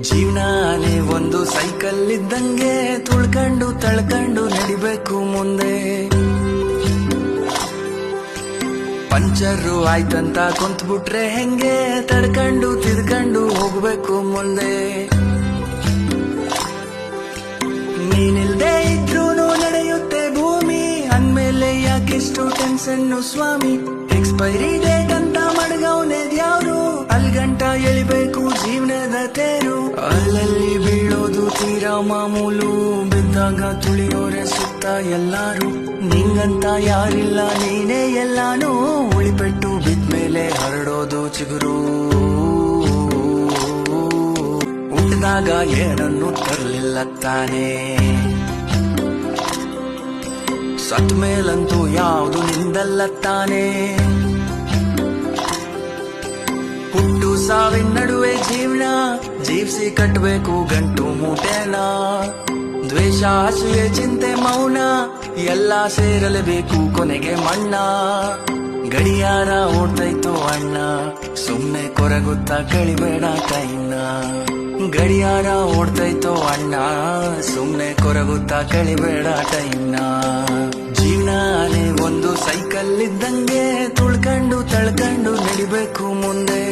ಜೀವನಾನೇ ಒಂದು ಸೈಕಲ್ ಇದ್ದಂಗೆ ತುಳ್ಕೊಂಡು ತಳ್ಕೊಂಡು ನಡಿಬೇಕು ಮುಂದೆ. ಪಂಚರು ಆಯ್ತಂತ ಕುಂತ್ಬಿಟ್ರೆ ಹೆಂಗೆ ತಡ್ಕೊಂಡು ತಿದ್ಕೊಂಡು ಹೋಗ್ಬೇಕು ಮುಂದೆ. ನೀನಿಲ್ದೇ ಇದ್ರೂನು ನಡೆಯುತ್ತೆ ಭೂಮಿ, ಅಂದ್ಮೇಲೆ ಯಾಕೆಷ್ಟು ಟೆನ್ಷನ್ನು ಸ್ವಾಮಿ. ಎಕ್ಸ್ಪೈರಿ ಡೇಟ್ ಅಂತ ಮಡಗವ್ನೆ ದ್ಯಾವ್ರು, ಅಲ್ಗಂಟ ಎಳಿಬೇಕು ಜೀವನದ ತೇರು. ಅಲ್ಲಲ್ಲಿ ಬೀಳೋದು ತೀರಾ ಮಾಮೂಲು, ಬಿದ್ದಾಗ ತುಳಿಯೋರೆ ಸುತ್ತ ಎಲ್ಲಾರು. ನಿಂಗಂತ ಯಾರಿಲ್ಲ ನೀನೇ ಎಲ್ಲಾನು, ಉಳಿಪೆಟ್ಟು ಬಿದ್ಮೇಲೆ ಹರಡೋದು ಚಿಗುರು. ಹುಟ್ಟಿದಾಗ ಏನನ್ನು ತರಲಿಲ್ಲ ತಾನೇ, ಸತ್ ಮೇಲಂತೂ ಯಾವುದು ನಿಂದಲ್ಲ ತಾನೇ. ಹುಟ್ಟು ಸಾವಿನ ನಡುವೆ ಜೀವನ ಜೀವಿಸಿ ಕಟ್ಟಬೇಕು ಗಂಟು ಮೂಟೆನ. ದ್ವೇಷ ಅಸೂಯೆ ಚಿಂತೆ ಮೌನ ಎಲ್ಲ ಸೇರಲೇಬೇಕು ಕೊನೆಗೆ ಮಣ್ಣ. ಗಡಿಯಾರ ಓಡ್ತೈತು ಅಣ್ಣ, ಸುಮ್ನೆ ಕೊರಗುತ್ತಾ ಕಳಿಬೇಡ ಕೈನ. ಗಡಿಯಾರ ಓಡ್ತೈತೋ ಅಣ್ಣ, ಸುಮ್ನೆ ಕೊರಗುತ್ತಾ ಕಳಿಬೇಡ ಟೈಮ್ನ. ಜೀವನಾನೇ ಒಂದು ಸೈಕಲ್ ಇದ್ದಂಗೆ ತುಳ್ಕೊಂಡು ತಳ್ಕೊಂಡು ನಡಿಬೇಕು ಮುಂದೆ.